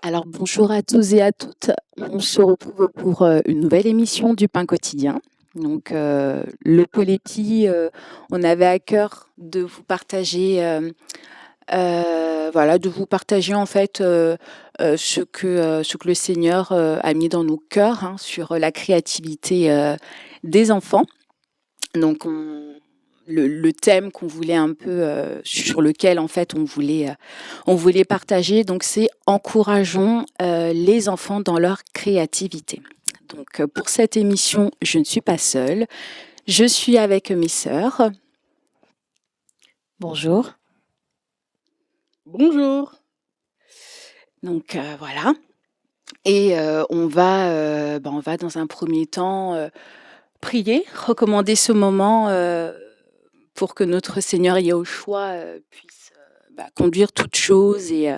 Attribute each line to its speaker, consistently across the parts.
Speaker 1: Alors bonjour à tous et à toutes. On se retrouve pour une nouvelle émission du Pain quotidien. Donc le Poletti, on avait à cœur de vous partager, voilà, de vous partager en fait ce que le Seigneur a mis dans nos cœurs hein, sur la créativité des enfants. Donc le thème qu'on voulait un peu sur lequel en fait on voulait partager donc c'est encourageons les enfants dans leur créativité. Donc pour cette émission, je ne suis pas seule, je suis avec mes sœurs. Bonjour.
Speaker 2: Bonjour.
Speaker 1: Donc voilà. Et on va dans un premier temps prier, recommander ce moment pour que notre Seigneur Yahushua puisse conduire toutes choses et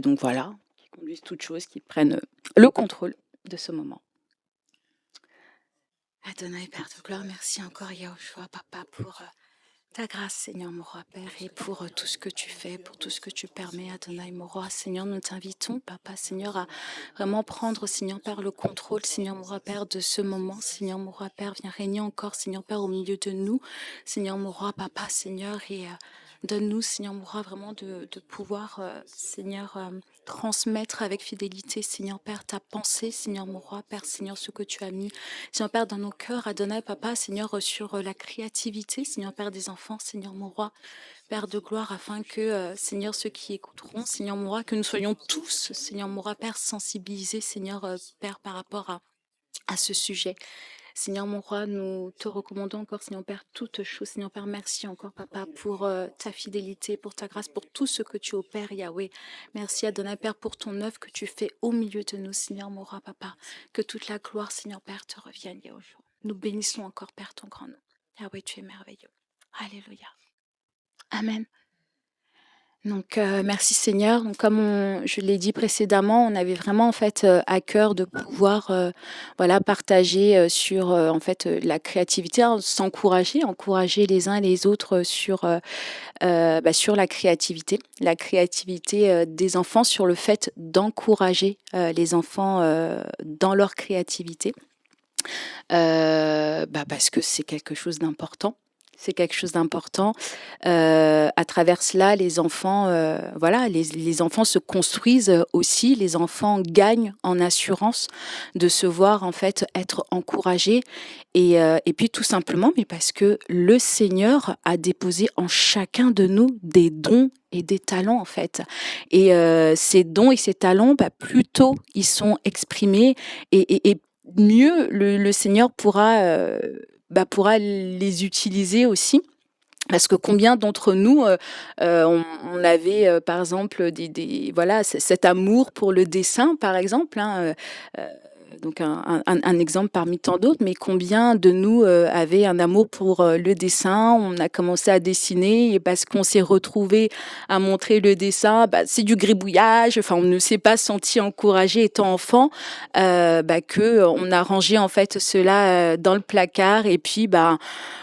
Speaker 1: donc voilà, qu'il conduise toutes choses, qu'il prenne le contrôle de ce moment. Adonai, Père de gloire, merci encore Yahushua, Papa, pour ta grâce, Seigneur, mon roi, Père, et pour tout ce que tu fais, pour tout ce que tu permets, Adonai, mon roi. Seigneur, nous t'invitons, Papa, Seigneur, à vraiment prendre, Seigneur, Père, le contrôle, Seigneur, mon roi, Père, de ce moment. Seigneur, mon roi, Père, viens régner encore, Seigneur, Père, au milieu de nous. Seigneur, mon roi, Papa, Seigneur, et donne-nous, Seigneur, mon roi, vraiment de pouvoir, Seigneur, transmettre avec fidélité, Seigneur, Père, ta pensée, Seigneur, mon roi, Père, Seigneur, ce que tu as mis, Seigneur, Père, dans nos cœurs, Adonai, Papa, Seigneur, sur la créativité, Seigneur, Père, des enfants, Seigneur, mon roi, Père de gloire, afin que, Seigneur, ceux qui écouteront, Seigneur, mon roi, que nous soyons tous, Seigneur, mon roi, Père, sensibilisés, Seigneur, Père, par rapport à ce sujet. Seigneur mon roi, nous te recommandons encore, Seigneur Père, toutes choses. Seigneur Père, merci encore, Papa, pour ta fidélité, pour ta grâce, pour tout ce que tu opères, Yahweh. Merci, Adonai, Père, pour ton œuvre que tu fais au milieu de nous, Seigneur mon roi, Papa. Que toute la gloire, Seigneur Père, te revienne, Yahweh. Nous bénissons encore, Père, ton grand nom. Yahweh, tu es merveilleux. Alléluia. Amen. Donc merci Seigneur. Donc comme je l'ai dit précédemment, on avait vraiment en fait à cœur de pouvoir voilà partager sur en fait la créativité, hein, encourager les uns et les autres sur la créativité des enfants, sur le fait d'encourager les enfants dans leur créativité, parce que c'est quelque chose d'important. C'est quelque chose d'important. À travers cela, les enfants, les enfants se construisent aussi. Les enfants gagnent en assurance de se voir en fait être encouragés. Et puis tout simplement, mais parce que le Seigneur a déposé en chacun de nous des dons et des talents en fait. Et ces dons et ces talents, plus tôt ils sont exprimés et mieux le Seigneur pourra les utiliser aussi. Parce que combien d'entre nous, on avait par exemple cet amour pour le dessin, par exemple, hein, donc un exemple parmi tant d'autres, mais combien de nous avaient un amour pour le dessin. On a commencé à dessiner et parce qu'on s'est retrouvé à montrer le dessin, c'est du gribouillage. Enfin, on ne s'est pas senti encouragé étant enfant, que on a rangé en fait cela dans le placard et puis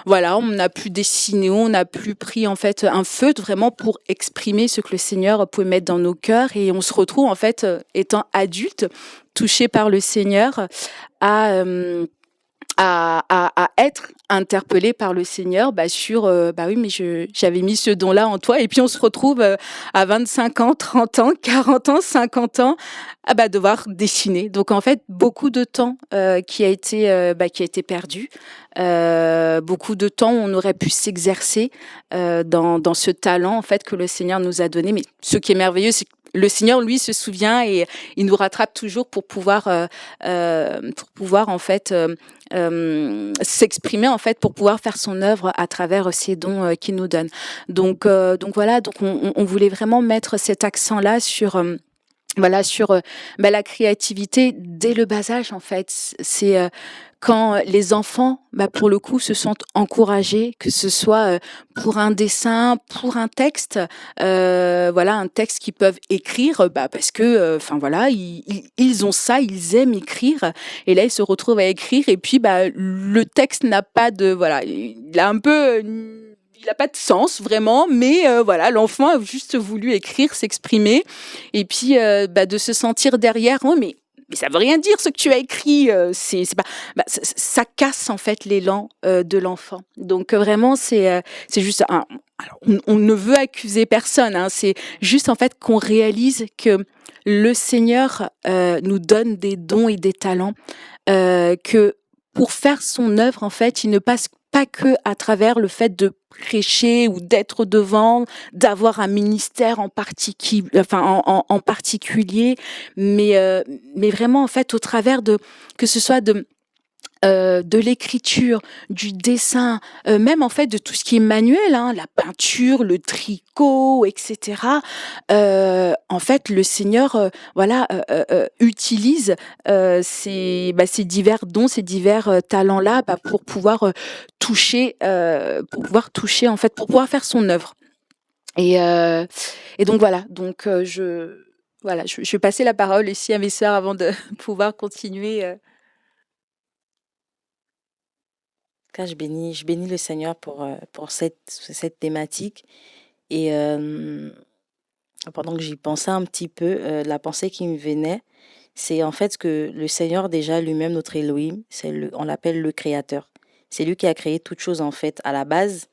Speaker 1: voilà, on n'a plus dessiné, on n'a plus pris en fait un feutre vraiment pour exprimer ce que le Seigneur pouvait mettre dans nos cœurs et on se retrouve en fait étant adulte, touché par le Seigneur, à, euh, à être interpellé par le Seigneur sur oui mais j'avais mis ce don là en toi et puis on se retrouve à 25 ans, 30 ans, 40 ans, 50 ans à devoir dessiner. Donc en fait beaucoup de temps qui a été perdu, beaucoup de temps où on aurait pu s'exercer dans ce talent en fait que le Seigneur nous a donné. Mais ce qui est merveilleux, c'est que le Seigneur, lui, se souvient et il nous rattrape toujours pour pouvoir en fait s'exprimer en fait pour pouvoir faire son œuvre à travers ces dons qu'il nous donne. Donc voilà, donc on voulait vraiment mettre cet accent là sur la créativité dès le bas âge en fait. C'est quand les enfants, pour le coup, se sentent encouragés, que ce soit pour un dessin, pour un texte, un texte qu'ils peuvent écrire, parce que, ils ont ça, ils aiment écrire, et là ils se retrouvent à écrire, et puis le texte n'a pas de, il a un peu il a pas de sens vraiment, mais voilà, l'enfant a juste voulu écrire, s'exprimer et puis, de se sentir derrière: «Oh mais ça veut rien dire ce que tu as écrit, c'est pas» ça casse en fait l'élan, de l'enfant. Donc, vraiment c'est juste un alors on ne veut accuser personne, hein, c'est juste en fait qu'on réalise que le Seigneur, nous donne des dons et des talents, que pour faire son œuvre, en fait, il ne passe pas que à travers le fait de prêcher ou d'être devant, d'avoir un ministère en particulier, mais vraiment, en fait, au travers de que ce soit de l'écriture, du dessin, même en fait de tout ce qui est manuel, hein, la peinture, le tricot, et cetera. En fait, le Seigneur, voilà, utilise, ces divers dons, ces divers, talents-là, pour pouvoir toucher en fait, pour pouvoir faire son œuvre et heu et donc voilà, donc je vais passer la parole ici à mes sœurs avant de pouvoir continuer,
Speaker 2: Je bénis le Seigneur pour cette thématique. Et pendant que j'y pensais un petit peu, la pensée qui me venait, c'est en fait que le Seigneur déjà lui-même, notre Elohim, on l'appelle le Créateur. C'est lui qui a créé toute chose en fait à la base.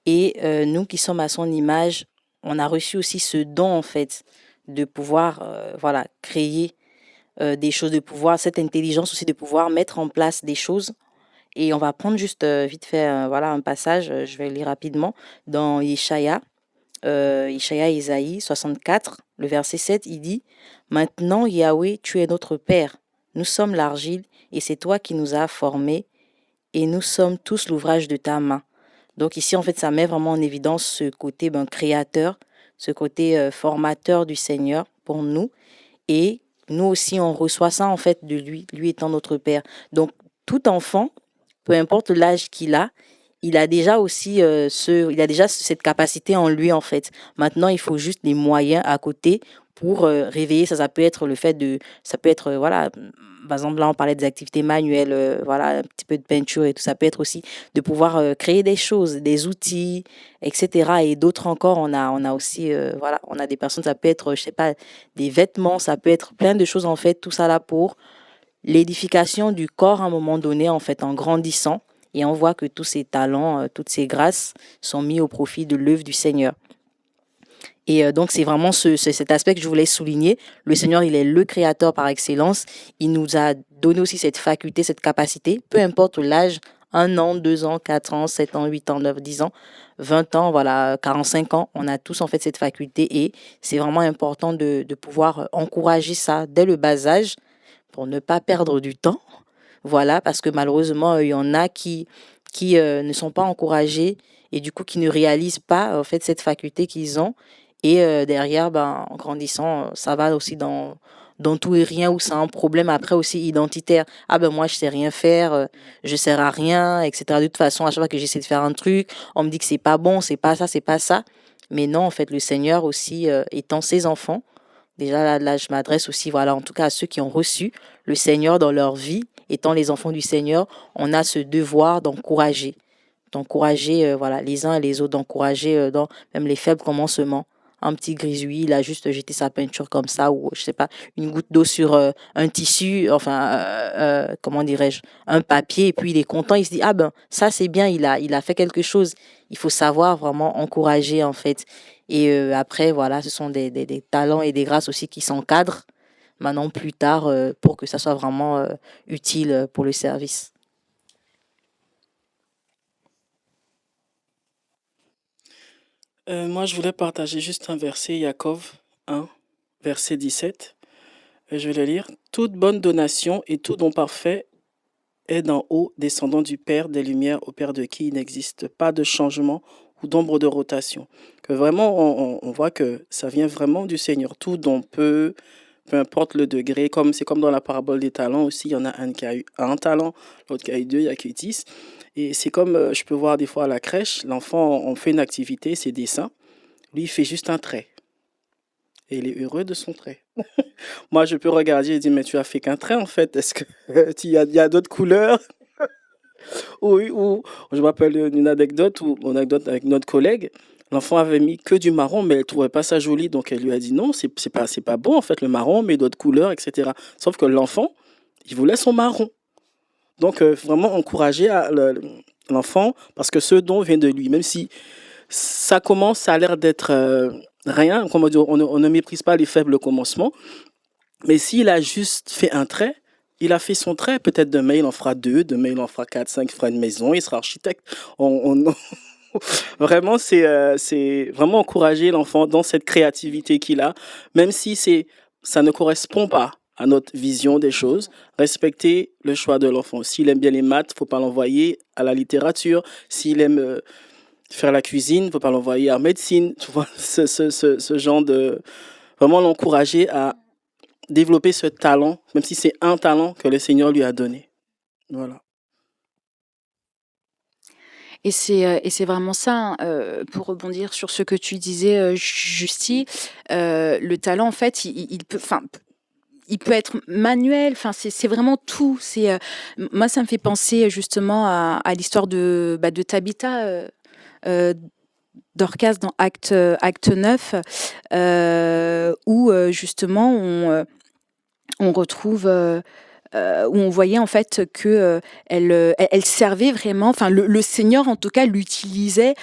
Speaker 2: Et nous qui sommes à son image, on a reçu aussi ce don en fait de pouvoir voilà, créer des choses, de pouvoir, cette intelligence aussi de pouvoir mettre en place des choses. Et on va prendre juste vite fait voilà, un passage, je vais le lire rapidement, dans Ishaïa Isaïe 64, le verset 7, il dit: Maintenant, Yahweh, tu es notre Père, nous sommes l'argile, et c'est toi qui nous as formés, et nous sommes tous l'ouvrage de ta main. Donc ici, en fait, ça met vraiment en évidence ce côté créateur, ce côté formateur du Seigneur pour nous. Et nous aussi, on reçoit ça, en fait, de lui étant notre Père. Donc, tout enfant, peu importe l'âge qu'il a, il a déjà aussi il a déjà cette capacité en lui en fait. Maintenant, il faut juste les moyens à côté pour réveiller ça. Ça peut être le fait de, ça peut être voilà, par exemple là on parlait des activités manuelles, voilà, un petit peu de peinture et tout. Ça peut être aussi de pouvoir créer des choses, des outils, etc. Et d'autres encore, on a aussi voilà, on a des personnes, ça peut être je sais pas, des vêtements, ça peut être plein de choses en fait. Tout ça là pour l'édification du corps à un moment donné, en fait, en grandissant. Et on voit que tous ces talents, toutes ces grâces sont mis au profit de l'œuvre du Seigneur. Et donc, c'est vraiment cet aspect que je voulais souligner. Le Seigneur, il est le créateur par excellence. Il nous a donné aussi cette faculté, cette capacité, peu importe l'âge, 1 an, 2 ans, 4 ans, 7 ans, 8 ans, 9, 10 ans, 20 ans, voilà, 45 ans. On a tous en fait cette faculté et c'est vraiment important de pouvoir encourager ça dès le bas âge pour ne pas perdre du temps. Voilà, parce que malheureusement, il y en a qui ne sont pas encouragés et du coup qui ne réalisent pas en fait cette faculté qu'ils ont. Et derrière, en grandissant, ça va aussi dans tout et rien où c'est un problème après aussi identitaire. Ah ben moi je sais rien faire, je sers à rien, etc. De toute façon, à chaque fois que j'essaie de faire un truc, on me dit que c'est pas bon, c'est pas ça, c'est pas ça. Mais non, en fait, le Seigneur aussi étant ses enfants, déjà là, je m'adresse aussi, voilà, en tout cas à ceux qui ont reçu le Seigneur dans leur vie, étant les enfants du Seigneur, on a ce devoir d'encourager voilà, les uns et les autres, d'encourager dans même les faibles commencements. Un petit grisouille, il a juste jeté sa peinture comme ça, ou je sais pas, une goutte d'eau sur un tissu, enfin, comment dirais-je, un papier, et puis il est content, il se dit, ah ben, ça c'est bien, il a fait quelque chose. Il faut savoir vraiment encourager, en fait. Et après, voilà, ce sont des talents et des grâces aussi qui s'encadrent maintenant plus tard pour que ça soit vraiment utile pour le service.
Speaker 3: Moi, je voulais partager juste un verset, Yaakov 1, verset 17. Je vais le lire. Toute bonne donation et tout don parfait est d'en haut, descendant du Père des Lumières, au Père de qui il n'existe pas de changement ou d'ombre de rotation. Que vraiment, on voit que ça vient vraiment du Seigneur. Tout don peu importe le degré, comme c'est comme dans la parabole des talents aussi, il y en a un qui a eu un talent, l'autre qui a eu deux, il y a qui 10. Et c'est comme je peux voir des fois à la crèche, l'enfant, on fait une activité, c'est dessin. Lui, il fait juste un trait. Et il est heureux de son trait. Moi, je peux regarder et dire, mais tu as fait qu'un trait en fait. Est-ce que il y a d'autres couleurs? Oui, ou je me rappelle d'une anecdote où mon anecdote avec notre collègue, l'enfant avait mis que du marron, mais elle trouvait pas ça joli, donc elle lui a dit non, c'est pas bon en fait le marron, mais d'autres couleurs, etc. Sauf que l'enfant, il voulait son marron. Donc vraiment encourager l'enfant parce que ce don vient de lui, même si ça commence, ça a l'air d'être rien, comment dire, on ne méprise pas les faibles commencements, mais s'il a juste fait un trait, il a fait son trait. Peut-être demain, il en fera deux, demain, il en fera quatre, cinq, il fera une maison, il sera architecte. Vraiment, c'est vraiment encourager l'enfant dans cette créativité qu'il a, même si ça ne correspond pas à notre vision des choses. Respecter le choix de l'enfant. S'il aime bien les maths, faut pas l'envoyer à la littérature. S'il aime faire la cuisine, faut pas l'envoyer à médecine. Tu vois, ce genre de... Vraiment l'encourager à développer ce talent, même si c'est un talent que le Seigneur lui a donné. Voilà.
Speaker 1: Et c'est vraiment ça, hein, pour rebondir sur ce que tu disais, Justy, le talent, en fait, il peut, enfin, il peut être manuel, enfin, c'est vraiment tout. Moi, ça me fait penser justement à l'histoire de Tabitha, Dorcas dans acte 9, où justement on retrouve, où on voyait en fait que elle servait vraiment, enfin le Seigneur en tout cas l'utilisait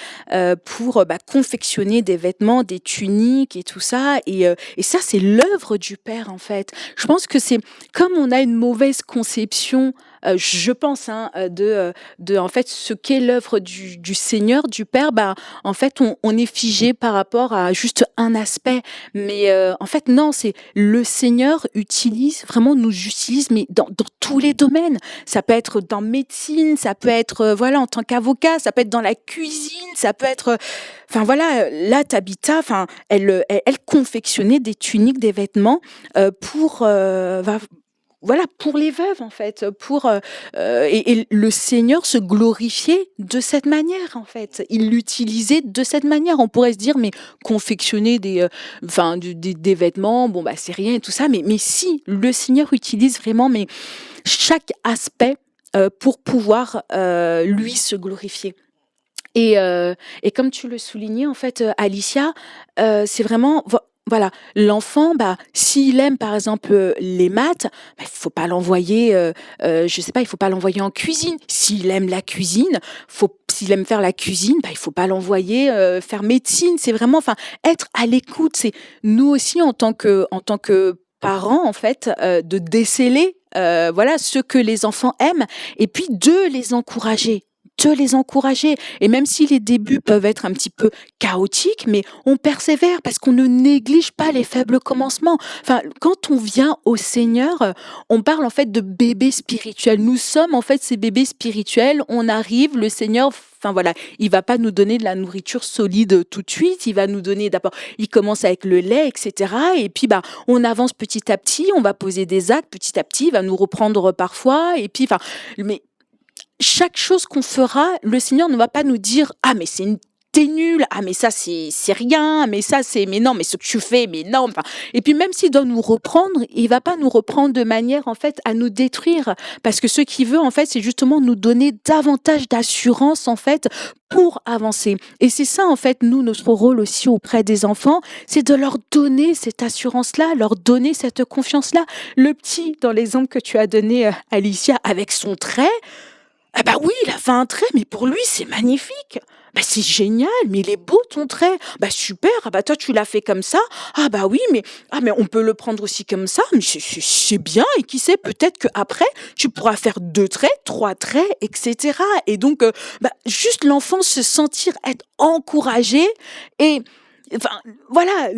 Speaker 1: pour confectionner des vêtements, des tuniques et tout ça. Et ça, c'est l'œuvre du Père en fait. Je pense que c'est comme on a une mauvaise conception, je pense, hein, de en fait ce qu'est l'œuvre du Seigneur, du Père. En fait, on est figé par rapport à juste un aspect. Mais en fait, non, c'est le Seigneur utilise, vraiment nous utilise, mais dans tous les domaines. Ça peut être dans médecine, ça peut être voilà en tant qu'avocat, ça peut être dans la cuisine, ça peut être, enfin voilà, là Tabitha, enfin elle confectionnait des tuniques, des vêtements pour voilà, pour les veuves en fait, et le Seigneur se glorifiait de cette manière en fait. Il l'utilisait de cette manière. On pourrait se dire mais confectionner des vêtements, bon c'est rien et tout ça, mais si le Seigneur utilise vraiment mais chaque aspect pour pouvoir lui se glorifier. Et comme tu le soulignais en fait, Alicia, c'est vraiment voilà, l'enfant, s'il aime par exemple les maths, il faut pas l'envoyer, je sais pas, il faut pas l'envoyer en cuisine. S'il aime la cuisine, s'il aime faire la cuisine, il faut pas l'envoyer faire médecine. C'est vraiment, enfin, être à l'écoute. C'est nous aussi en tant que parents en fait, de déceler voilà ce que les enfants aiment et puis de les encourager. Et même si les débuts peuvent être un petit peu chaotiques, mais on persévère parce qu'on ne néglige pas les faibles commencements. Enfin, quand on vient au Seigneur, on parle en fait de bébés spirituels. Nous sommes en fait ces bébés spirituels. On arrive, le Seigneur, enfin voilà, il va pas nous donner de la nourriture solide tout de suite. Il va nous donner d'abord, il commence avec le lait, etc. Et puis on avance petit à petit. On va poser des actes petit à petit. Il va nous reprendre parfois. Et puis, enfin, mais chaque chose qu'on fera, le Seigneur ne va pas nous dire ah mais t'es nul, ah mais ça c'est rien, mais ça c'est mais non mais ce que tu fais mais non. Enfin, et puis même s'il doit nous reprendre, il va pas nous reprendre de manière en fait à nous détruire parce que ce qu'il veut en fait c'est justement nous donner davantage d'assurance en fait pour avancer. Et c'est ça en fait nous notre rôle aussi auprès des enfants, c'est de leur donner cette assurance-là, leur donner cette confiance-là. Le petit dans l'exemple que tu as donné Alicia avec son trait. Ah oui, il a fait un trait, mais pour lui, c'est magnifique. C'est génial, mais il est beau ton trait. Super, toi tu l'as fait comme ça. Oui, mais on peut le prendre aussi comme ça, mais c'est bien, et qui sait, peut-être qu'après, tu pourras faire 2 traits, 3 traits, etc. Et donc, juste l'enfant se sentir être encouragé et, enfin, voilà,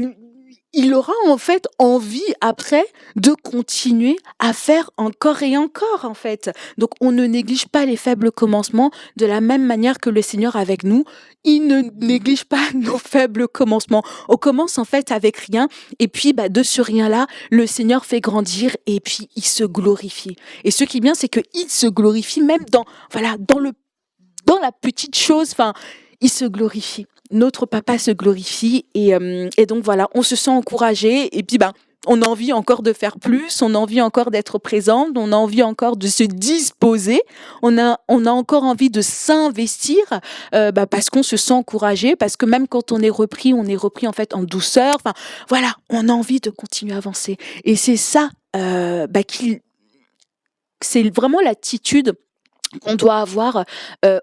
Speaker 1: il aura en fait envie après de continuer à faire encore et encore en fait. Donc on ne néglige pas les faibles commencements de la même manière que le Seigneur avec nous, il ne néglige pas nos faibles commencements. On commence en fait avec rien et puis de ce rien-là, le Seigneur fait grandir et puis il se glorifie. Et ce qui est bien, c'est qu'il se glorifie même dans la petite chose, enfin, il se glorifie. Notre papa se glorifie et donc voilà, on se sent encouragé et puis on a envie encore de faire plus, on a envie encore d'être présente, on a envie encore de se disposer, on a encore envie de s'investir parce qu'on se sent encouragé, parce que même quand on est repris en fait en douceur. Enfin, voilà, on a envie de continuer à avancer. Et c'est ça c'est vraiment l'attitude qu'on doit avoir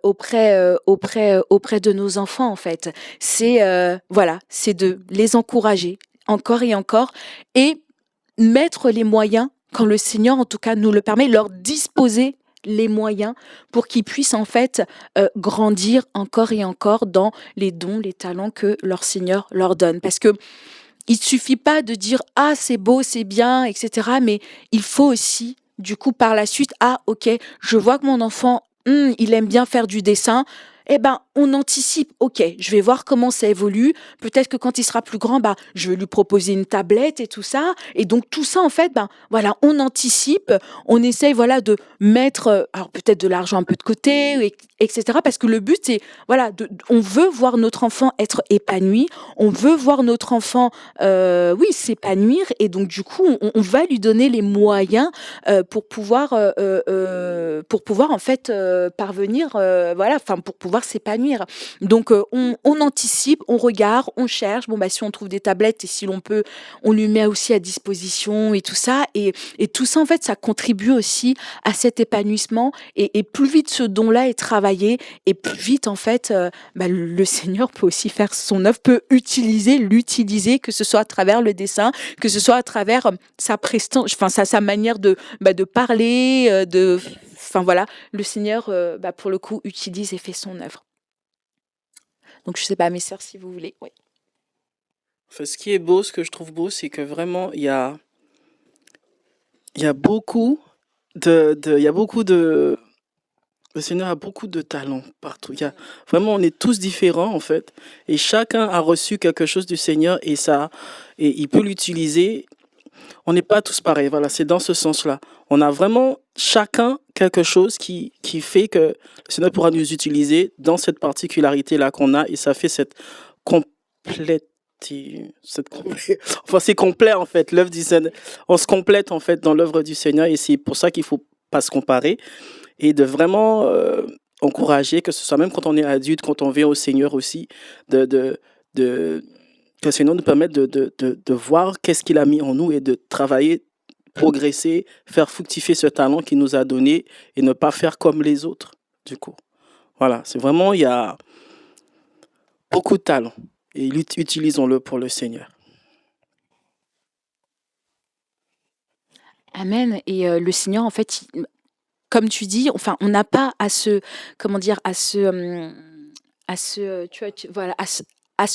Speaker 1: auprès de nos enfants en fait. C'est de les encourager encore et encore et mettre les moyens quand le Seigneur en tout cas nous le permet, leur disposer les moyens pour qu'ils puissent en fait grandir encore et encore dans les dons, les talents que leur Seigneur leur donne. Parce que il suffit pas de dire ah c'est beau, c'est bien, etc. Mais il faut aussi du coup par la suite ok, je vois que mon enfant il aime bien faire du dessin. Eh ben, on anticipe, ok, je vais voir comment ça évolue. Peut-être que quand il sera plus grand, je vais lui proposer une tablette et tout ça. Et donc, tout ça, en fait, voilà, on anticipe, on essaye, voilà, de mettre, alors peut-être de l'argent un peu de côté, etc. Parce que le but, c'est, voilà, on veut voir notre enfant être épanoui, on veut voir notre enfant, s'épanouir. Et donc, du coup, on va lui donner les moyens pour pouvoir, en fait, parvenir, pour pouvoir s'épanouir. Donc, on anticipe, on regarde, on cherche. Bon, si on trouve des tablettes et si l'on peut, on lui met aussi à disposition et tout ça. Et tout ça, en fait, ça contribue aussi à cet épanouissement. Et plus vite ce don-là est travaillé, et plus vite, en fait, le Seigneur peut aussi faire son œuvre, peut l'utiliser, que ce soit à travers le dessin, que ce soit à travers sa prestance, sa manière de parler, le Seigneur, pour le coup, utilise et fait son œuvre. Donc, je sais pas, mes sœurs, si vous voulez. Oui.
Speaker 3: Enfin, ce qui est beau, ce que je trouve beau, c'est que vraiment, il y a beaucoup de, le Seigneur a beaucoup de talents partout. Vraiment, on est tous différents, en fait. Et chacun a reçu quelque chose du Seigneur et il peut l'utiliser. On n'est pas tous pareils. Voilà, c'est dans ce sens-là. On a vraiment chacun quelque chose qui fait que le Seigneur pourra nous utiliser dans cette particularité-là qu'on a, et ça fait cette complète. Enfin, c'est complet en fait. L'œuvre du Seigneur, on se complète en fait dans l'œuvre du Seigneur, et c'est pour ça qu'il faut pas se comparer et de vraiment encourager, que ce soit même quand on est adulte, quand on vient au Seigneur aussi, que le Seigneur nous permette de voir qu'est-ce qu'il a mis en nous et de travailler, progresser, faire fructifier ce talent qu'il nous a donné et ne pas faire comme les autres, du coup. Voilà, c'est vraiment, il y a beaucoup de talent et utilisons-le pour le Seigneur.
Speaker 1: Amen. Et le Seigneur, en fait, comme tu dis, enfin, on n'a pas à se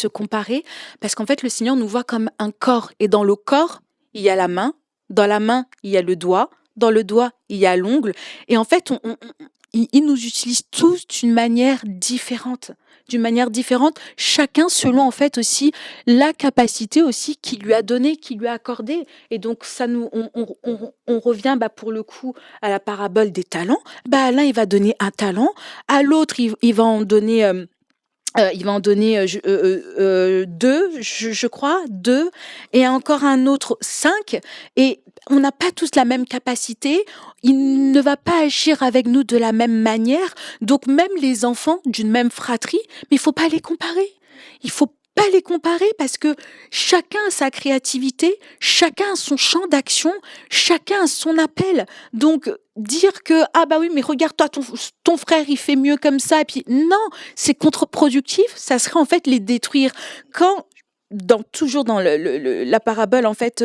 Speaker 1: comparer, parce qu'en fait, le Seigneur nous voit comme un corps, et dans le corps, il y a la main, dans la main, il y a le doigt, dans le doigt, il y a l'ongle, et en fait, il nous utilise tous d'une manière différente, chacun selon en fait aussi la capacité aussi qu'il lui a donnée, qu'il lui a accordée. Et donc ça on revient pour le coup à la parabole des talents. À l'un il va donner un talent, à l'autre il va en donner deux, je crois, deux, et encore un autre 5. Et on n'a pas tous la même capacité. Il ne va pas agir avec nous de la même manière. Donc même les enfants d'une même fratrie, mais il faut pas les comparer. Il faut pas les comparer parce que chacun a sa créativité, chacun a son champ d'action, chacun a son appel. Donc dire que oui mais regarde toi ton frère il fait mieux comme ça, et puis non, c'est contre-productif, ça serait en fait les détruire. Toujours dans la parabole en fait,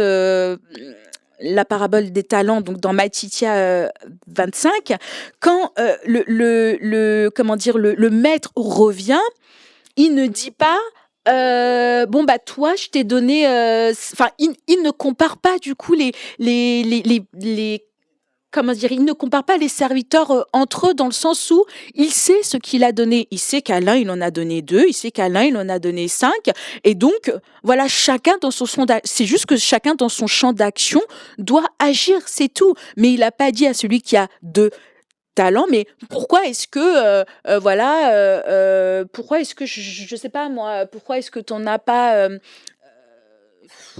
Speaker 1: la parabole des talents, donc dans Matthieu 25, quand le maître revient, il ne dit pas toi je t'ai donné, il ne compare pas du coup il ne compare pas les serviteurs entre eux, dans le sens où il sait ce qu'il a donné. Il sait qu'à l'un, il en a donné 2, il sait qu'à l'un, il en a donné 5. Et donc, voilà, chacun dans son champ d'action. C'est juste que chacun dans son champ d'action doit agir, c'est tout. Mais il n'a pas dit à celui qui a 2 talents, mais pourquoi est-ce que, pourquoi est-ce que, je sais pas moi, pourquoi est-ce que tu n'en as pas...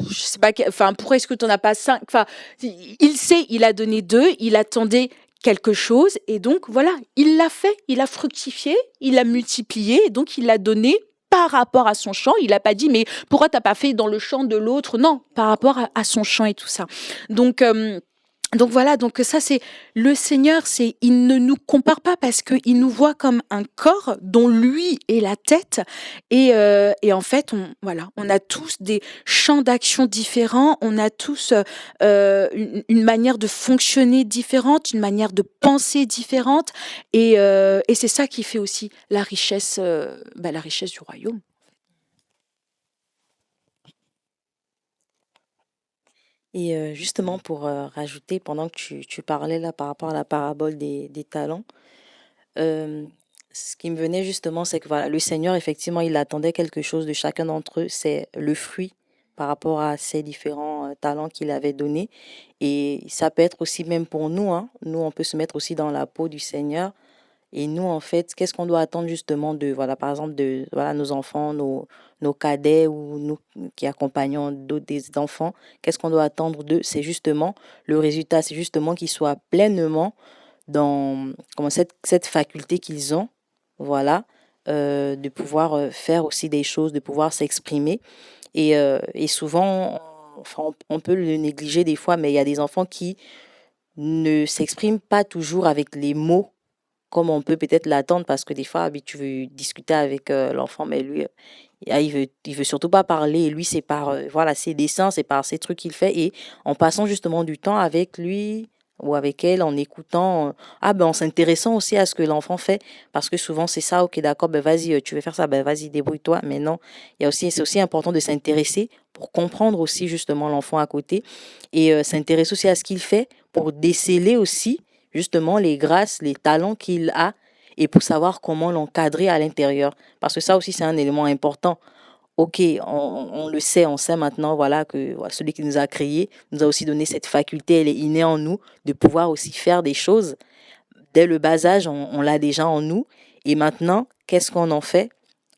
Speaker 1: je sais pas, enfin, pourquoi est-ce que tu n'en as pas 5? Enfin, il sait, il a donné 2, il attendait quelque chose, et donc voilà, il l'a fait, il a fructifié, il a multiplié, et donc il l'a donné par rapport à son champ. Il n'a pas dit, mais pourquoi t'as pas fait dans le champ de l'autre? Non, par rapport à son champ et tout ça. Donc, donc voilà, donc ça c'est le Seigneur, il ne nous compare pas parce qu'il nous voit comme un corps dont lui est la tête, et en fait on a tous des champs d'action différents, on a tous une manière de fonctionner différente, une manière de penser différente, et c'est ça qui fait aussi la richesse du royaume.
Speaker 2: Et justement, pour rajouter, pendant que tu parlais là par rapport à la parabole des talents, euh, ce qui me venait justement, c'est que voilà, le Seigneur, effectivement, il attendait quelque chose de chacun d'entre eux, c'est le fruit par rapport à ces différents talents qu'il avait donnés. Et ça peut être aussi même pour nous, hein. Nous, on peut se mettre aussi dans la peau du Seigneur. Et nous, en fait, qu'est-ce qu'on doit attendre justement de, voilà, par exemple, de voilà, nos enfants, nos cadets ou nous qui accompagnons d'autres des enfants, qu'est-ce qu'on doit attendre d'eux? C'est justement le résultat, c'est justement qu'ils soient pleinement dans comment, cette faculté qu'ils ont, voilà, de pouvoir faire aussi des choses, de pouvoir s'exprimer. Et souvent, enfin, on peut le négliger des fois, mais il y a des enfants qui ne s'expriment pas toujours avec les mots comme on peut peut-être l'attendre parce que des fois, ah, tu veux discuter avec l'enfant, mais lui, il veut surtout pas parler. Et lui, c'est par voilà, ses dessins, c'est par ces trucs qu'il fait. Et en passant justement du temps avec lui ou avec elle, en écoutant, en s'intéressant aussi à ce que l'enfant fait. Parce que souvent, c'est ça, ok, d'accord, ben vas-y, tu veux faire ça, ben vas-y, débrouille-toi. Mais non, c'est aussi important de s'intéresser pour comprendre aussi justement l'enfant à côté et s'intéresser aussi à ce qu'il fait pour déceler aussi justement les grâces, les talents qu'il a et pour savoir comment l'encadrer à l'intérieur. Parce que ça aussi, c'est un élément important. Ok, on le sait, on sait maintenant voilà, que voilà, celui qui nous a créés nous a aussi donné cette faculté, elle est innée en nous, de pouvoir aussi faire des choses. Dès le bas âge, on l'a déjà en nous. Et maintenant, qu'est-ce qu'on en fait?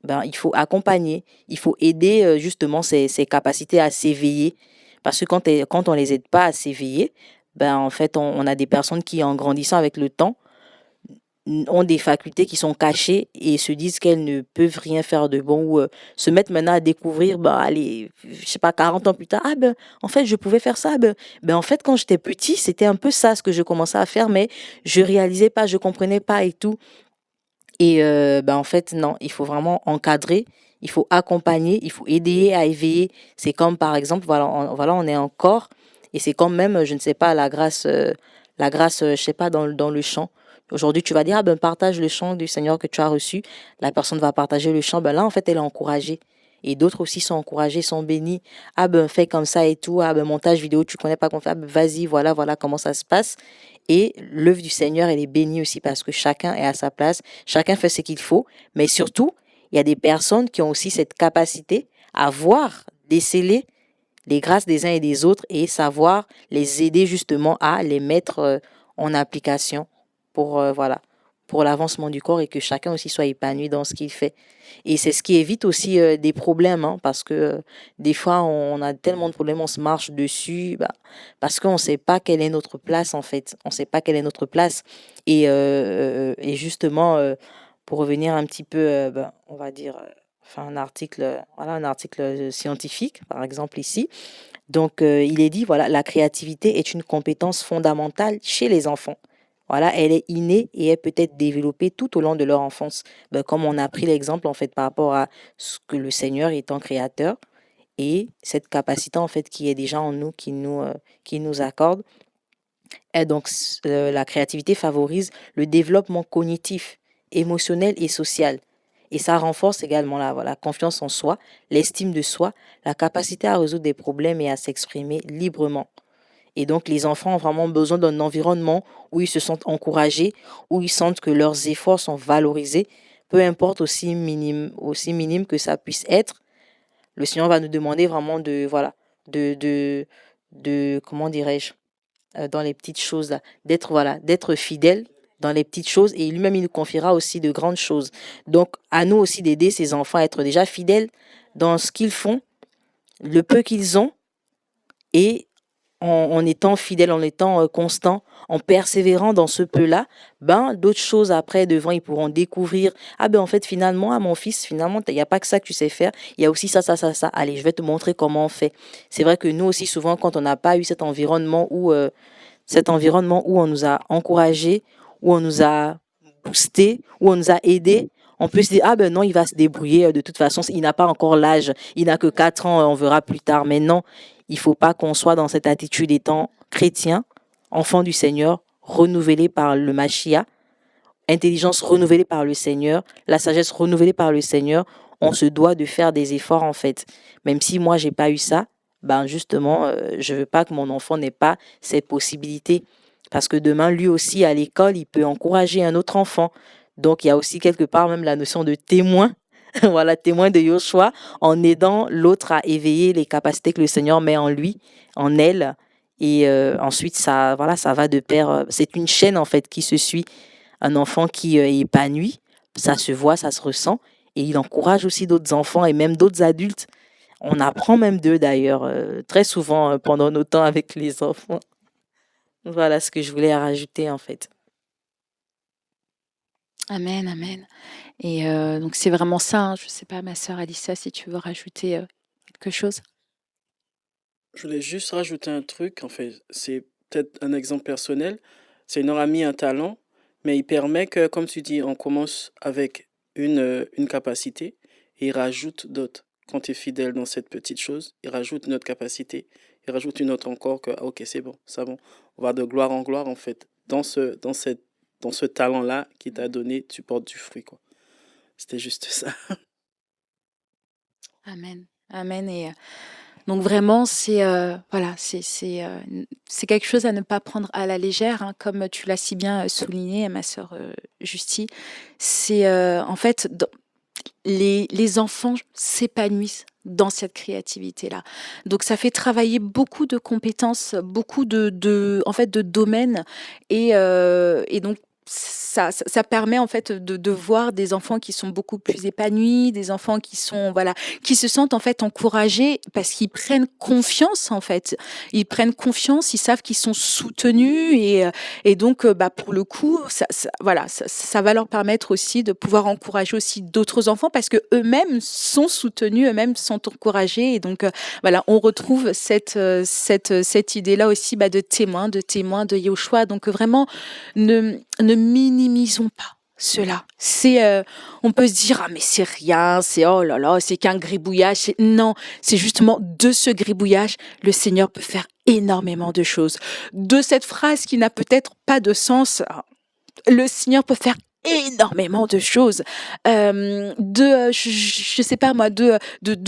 Speaker 2: Ben, il faut accompagner, il faut aider justement ces capacités à s'éveiller. Parce que quand on les aide pas à s'éveiller, ben, en fait, on a des personnes qui, en grandissant avec le temps, ont des facultés qui sont cachées et se disent qu'elles ne peuvent rien faire de bon ou se mettent maintenant à découvrir, bah, allez, je sais pas, 40 ans plus tard, ah ben, en fait, je pouvais faire ça. Ben, en fait, quand j'étais petit, c'était un peu ça ce que je commençais à faire, mais je réalisais pas, je comprenais pas et tout. Et ben, en fait, non, il faut vraiment encadrer, il faut accompagner, il faut aider à éveiller. C'est comme, par exemple, voilà, on est en corps et c'est comme même, je ne sais pas, la grâce, je sais pas, dans le chant. Aujourd'hui, tu vas dire, ah ben, partage le chant du Seigneur que tu as reçu. La personne va partager le chant. Ben là, en fait, elle est encouragée. Et d'autres aussi sont encouragés, sont bénis. Ah ben, fais comme ça et tout. Ah ben, montage vidéo, tu connais pas comment faire. Ah ben, vas-y, voilà comment ça se passe. Et l'œuvre du Seigneur, elle est bénie aussi parce que chacun est à sa place. Chacun fait ce qu'il faut. Mais surtout, il y a des personnes qui ont aussi cette capacité à voir, déceler les grâces des uns et des autres et savoir les aider justement à les mettre en application pour, voilà, pour l'avancement du corps et que chacun aussi soit épanoui dans ce qu'il fait. Et c'est ce qui évite aussi des problèmes, hein, parce que des fois, on a tellement de problèmes, on se marche dessus, bah, parce qu'on ne sait pas quelle est notre place en fait. On ne sait pas quelle est notre place. Et justement, pour revenir un petit peu, on va dire, enfin, un article scientifique, par exemple ici, donc, il est dit, voilà, la créativité est une compétence fondamentale chez les enfants. Voilà, elle est innée et elle peut être développée tout au long de leur enfance. Ben, comme on a pris l'exemple, en fait, par rapport à ce que le Seigneur étant créateur et cette capacité, en fait, qui est déjà en nous, qui nous accorde. Et donc, la créativité favorise le développement cognitif, émotionnel et social. Et ça renforce également la confiance en soi, l'estime de soi, la capacité à résoudre des problèmes et à s'exprimer librement. Et donc, les enfants ont vraiment besoin d'un environnement où ils se sentent encouragés, où ils sentent que leurs efforts sont valorisés, peu importe aussi minime que ça puisse être. Le Seigneur va nous demander vraiment voilà, comment dirais-je, dans les petites choses là, d'être fidèle dans les petites choses et lui-même il nous confiera aussi de grandes choses. Donc à nous aussi d'aider ces enfants à être déjà fidèles dans ce qu'ils font, le peu qu'ils ont et en étant fidèle, en étant constant, en persévérant dans ce peu-là, ben d'autres choses après devant, ils pourront découvrir. Ah ben en fait finalement, mon fils, finalement, il n'y a pas que ça que tu sais faire, il y a aussi ça, ça, ça, ça. Allez, je vais te montrer comment on fait. C'est vrai que nous aussi souvent, quand on n'a pas eu cet environnement où on nous a encouragés, où on nous a boosté, où on nous a aidés, on peut se dire, ah ben non, il va se débrouiller, de toute façon, il n'a pas encore l'âge, il n'a que 4 ans, on verra plus tard. Mais non, il ne faut pas qu'on soit dans cette attitude étant chrétien, enfant du Seigneur, renouvelé par le Machia, intelligence renouvelée par le Seigneur, la sagesse renouvelée par le Seigneur. On se doit de faire des efforts en fait. Même si moi, j'ai pas eu ça, ben justement, je veux pas que mon enfant n'ait pas cette possibilité. Parce que demain, lui aussi, à l'école, il peut encourager un autre enfant. Donc, il y a aussi quelque part même la notion de témoin. Voilà, témoin de Yoshua, en aidant l'autre à éveiller les capacités que le Seigneur met en lui, en elle. Et ensuite, ça, voilà, ça va de pair. C'est une chaîne, en fait, qui se suit. Un enfant qui est épanoui, ça se voit, ça se ressent. Et il encourage aussi d'autres enfants et même d'autres adultes. On apprend même d'eux, d'ailleurs, très souvent pendant nos temps avec les enfants. Voilà ce que je voulais rajouter, en fait.
Speaker 1: Amen, amen. Et donc c'est vraiment ça, hein. Je sais pas, ma sœur Alissa, si tu veux rajouter quelque chose.
Speaker 3: Je voulais juste rajouter un truc, en fait, c'est peut-être un exemple personnel. Seigneur a mis un talent, mais il permet que, comme tu dis, on commence avec une capacité et il rajoute d'autres. Quand tu es fidèle dans cette petite chose, il rajoute une autre capacité, il rajoute une autre encore que, ah, ok, c'est bon, ça bon. On va de gloire en gloire, en fait. Dans ce talent-là qu'il t'a donné, tu portes du fruit, quoi. C'était juste ça.
Speaker 1: Amen, amen. Et donc vraiment, c'est voilà, c'est quelque chose à ne pas prendre à la légère, hein, comme tu l'as si bien souligné, ma sœur Justy. C'est en fait les enfants s'épanouissent dans cette créativité-là. Donc ça fait travailler beaucoup de compétences, beaucoup en fait, de domaines et donc ça permet en fait de voir des enfants qui sont beaucoup plus épanouis, des enfants qui sont voilà, qui se sentent en fait encouragés parce qu'ils prennent confiance en fait. Ils prennent confiance, ils savent qu'ils sont soutenus et donc bah pour le coup voilà, ça va leur permettre aussi de pouvoir encourager aussi d'autres enfants parce que eux-mêmes sont soutenus, eux-mêmes sont encouragés et donc voilà, on retrouve cette idée-là aussi bah, de témoin de Yoshua. Donc vraiment ne minimisons pas cela. On peut se dire ah mais c'est rien, c'est oh là là, c'est qu'un gribouillage. Non, c'est justement de ce gribouillage le Seigneur peut faire énormément de choses. De cette phrase qui n'a peut-être pas de sens, le Seigneur peut faire énormément de choses. Je sais pas moi, de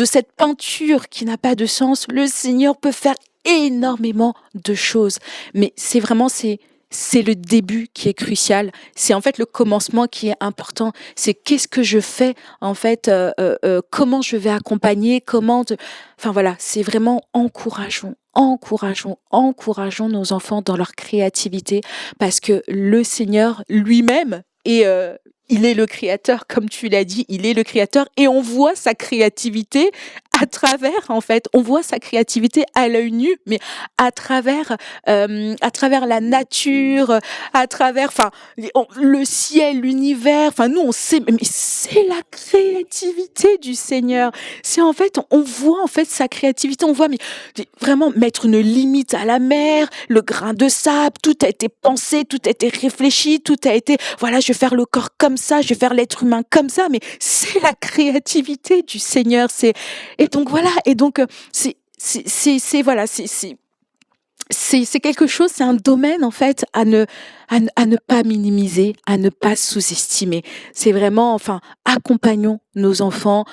Speaker 1: cette peinture qui n'a pas de sens, le Seigneur peut faire énormément de choses. Mais c'est le début qui est crucial. C'est en fait le commencement qui est important. C'est qu'est-ce que je fais en fait, comment je vais accompagner, enfin voilà, c'est vraiment encourageons nos enfants dans leur créativité parce que le Seigneur lui-même il est le créateur, comme tu l'as dit, il est le créateur et on voit sa créativité en fait, on voit sa créativité à l'œil nu, mais à travers la nature, à travers, enfin, le ciel, l'univers. Enfin, nous, on sait, mais c'est la créativité du Seigneur. C'est en fait, on voit en fait sa créativité. On voit, mais vraiment mettre une limite à la mer, le grain de sable. Tout a été pensé, tout a été réfléchi, tout a été. Voilà, je vais faire le corps comme ça, je vais faire l'être humain comme ça. Mais c'est la créativité du Seigneur. Et donc voilà, et donc voilà, c'est quelque chose, c'est un domaine en fait à ne pas minimiser, à ne pas sous-estimer. C'est vraiment, enfin, accompagnons nos enfants,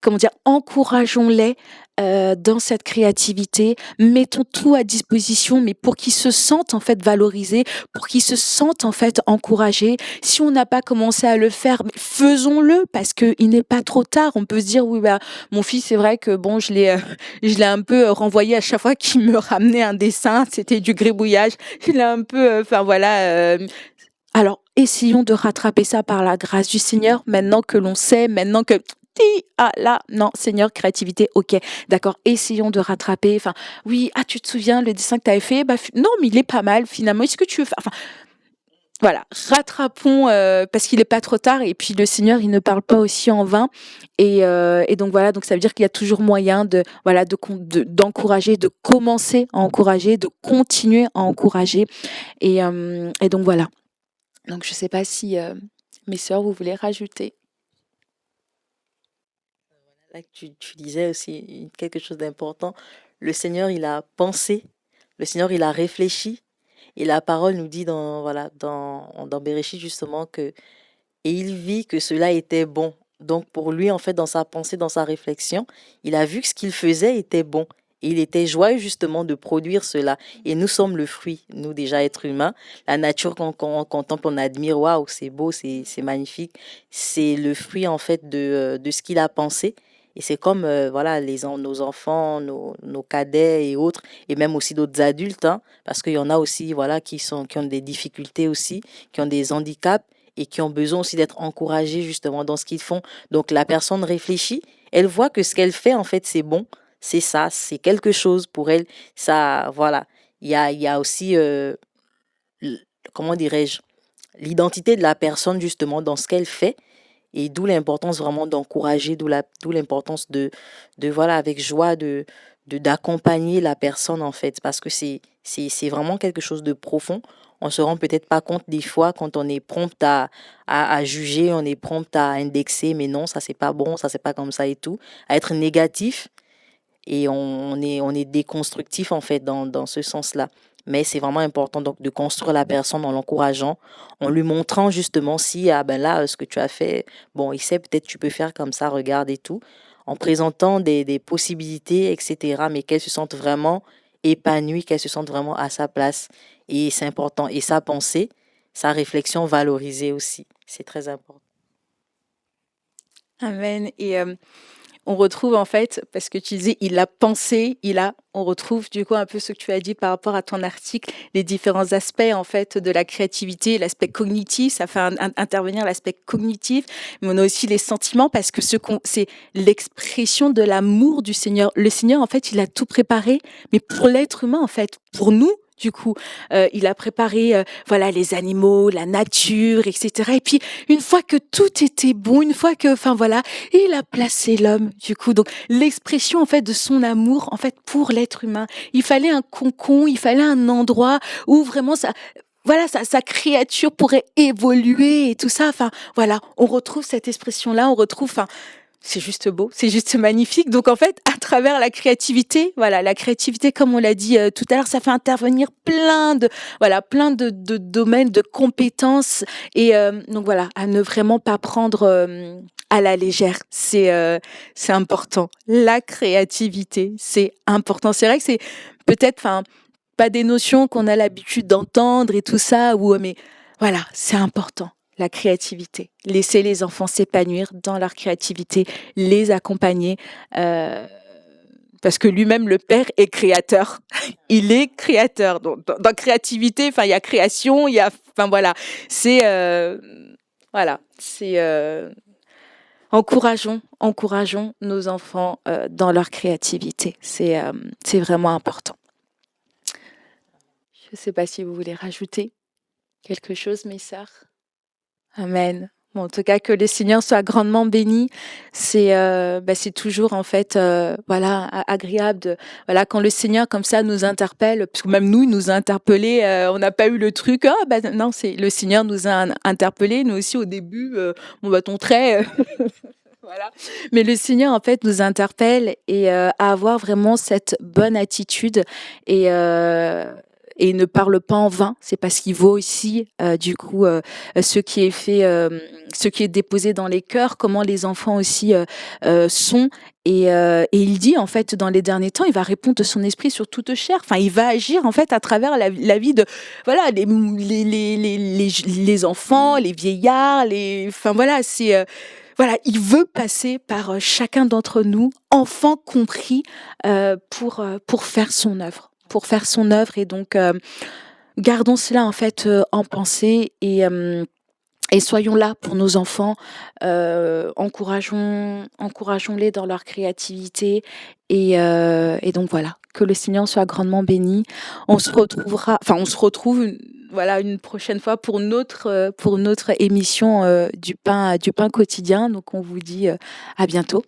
Speaker 1: comment dire, encourageons-les dans cette créativité, mettons tout à disposition, mais pour qu'ils se sentent en fait valorisés, pour qu'ils se sentent en fait encouragés. Si on n'a pas commencé à le faire, mais faisons-le parce que il n'est pas trop tard. On peut se dire oui bah mon fils c'est vrai que bon je l'ai un peu renvoyé à chaque fois qu'il me ramenait un dessin, c'était du gribouillage. Je l'ai un peu, enfin voilà. Alors, essayons de rattraper ça par la grâce du Seigneur, maintenant que l'on sait, maintenant que Ah là, non, Seigneur, créativité, ok, d'accord, essayons de rattraper. Enfin, oui, ah, tu te souviens, le dessin que tu avais fait, bah, non, mais il est pas mal finalement. Est-ce que tu veux faire... Enfin, voilà, rattrapons parce qu'il n'est pas trop tard et puis le Seigneur, il ne parle pas aussi en vain et donc voilà, donc ça veut dire qu'il y a toujours moyen de voilà d'encourager, de commencer à encourager, de continuer à encourager et donc voilà. Donc je sais pas si mes sœurs vous voulez rajouter.
Speaker 2: Là, tu disais aussi quelque chose d'important. Le Seigneur, il a pensé, le Seigneur, il a réfléchi. Et la parole nous dit voilà, dans Béréchis justement que et il vit que cela était bon. Donc pour lui, en fait, dans sa pensée, dans sa réflexion, il a vu que ce qu'il faisait était bon. Et il était joyeux justement de produire cela. Et nous sommes le fruit, nous déjà êtres humains. La nature qu'on contemple, on admire, waouh, c'est beau, c'est magnifique. C'est le fruit en fait de ce qu'il a pensé. Et c'est comme voilà nos enfants, nos cadets et autres, et même aussi d'autres adultes, hein, parce qu'il y en a aussi voilà qui ont des difficultés aussi, qui ont des handicaps et qui ont besoin aussi d'être encouragés justement dans ce qu'ils font. Donc la personne réfléchit, elle voit que ce qu'elle fait en fait c'est bon, c'est ça, c'est quelque chose pour elle. Ça, voilà. Il y a aussi, comment dirais-je, l'identité de la personne justement dans ce qu'elle fait. Et d'où l'importance vraiment d'encourager, d'où l'importance voilà, avec joie, d'accompagner la personne en fait, parce que c'est vraiment quelque chose de profond. On se rend peut-être pas compte des fois quand on est prompt à juger, on est prompt à indexer, mais non, ça c'est pas bon, ça c'est pas comme ça et tout, à être négatif et on est déconstructif en fait dans ce sens-là. Mais c'est vraiment important donc de construire la personne en l'encourageant, en lui montrant justement si ah ben là ce que tu as fait, bon il sait peut-être tu peux faire comme ça, regarde et tout, en présentant des possibilités etc. Mais qu'elle se sente vraiment épanouie, qu'elle se sente vraiment à sa place et c'est important et sa pensée, sa réflexion valorisée aussi, c'est très important.
Speaker 1: Amen. Et on retrouve en fait, parce que tu disais, il a pensé, on retrouve du coup un peu ce que tu as dit par rapport à ton article, les différents aspects en fait de la créativité, l'aspect cognitif, ça fait intervenir l'aspect cognitif, mais on a aussi les sentiments parce que c'est l'expression de l'amour du Seigneur. Le Seigneur en fait, il a tout préparé, mais pour l'être humain en fait, pour nous. Du coup, il a préparé, voilà, les animaux, la nature, etc. Et puis, une fois que tout était bon, une fois que, enfin voilà, il a placé l'homme, du coup. Donc, l'expression, en fait, de son amour, en fait, pour l'être humain. Il fallait un cocon, il fallait un endroit où vraiment ça, voilà, sa créature pourrait évoluer et tout ça. Enfin, voilà, on retrouve cette expression-là, on retrouve, enfin, c'est juste beau, c'est juste magnifique. Donc en fait, à travers la créativité, voilà, la créativité, comme on l'a dit tout à l'heure, ça fait intervenir plein de domaines, de compétences. Et donc voilà, à ne vraiment pas prendre à la légère, c'est important. La créativité, c'est important. C'est vrai que c'est peut-être, enfin, pas des notions qu'on a l'habitude d'entendre et tout ça, mais voilà, c'est important. La créativité. Laisser les enfants s'épanouir dans leur créativité, les accompagner, parce que lui-même, le père, est créateur. Il est créateur. Donc, dans créativité, enfin, il y a création, il y a, enfin voilà, c'est encourageons nos enfants dans leur créativité. C'est vraiment important. Je ne sais pas si vous voulez rajouter quelque chose, mes sœurs. Amen. Bon, en tout cas, que le Seigneur soit grandement béni. C'est toujours en fait, voilà, agréable voilà, quand le Seigneur comme ça nous interpelle, parce que même nous, il nous a interpellés. On n'a pas eu le truc. Ah, non, c'est le Seigneur nous a interpellés. Nous aussi au début, mon bâton trait. Voilà. Mais le Seigneur, en fait, nous interpelle et à avoir vraiment cette bonne attitude et il ne parle pas en vain. C'est parce qu'il vaut aussi, du coup, ce qui est fait, ce qui est déposé dans les cœurs, comment les enfants aussi sont. Et il dit, en fait, dans les derniers temps, il va répondre de son esprit sur toute chair. Enfin, il va agir, en fait, à travers la vie de, voilà, les enfants, les vieillards, enfin, voilà, voilà, il veut passer par chacun d'entre nous, enfants compris, pour faire son œuvre. Pour faire son œuvre. Et donc, gardons cela en fait en pensée et Et soyons là pour nos enfants, encourageons-les dans leur créativité et donc voilà, que le Seigneur soit grandement béni. On se retrouve une prochaine fois pour notre émission, du pain quotidien. Donc on vous dit, à bientôt.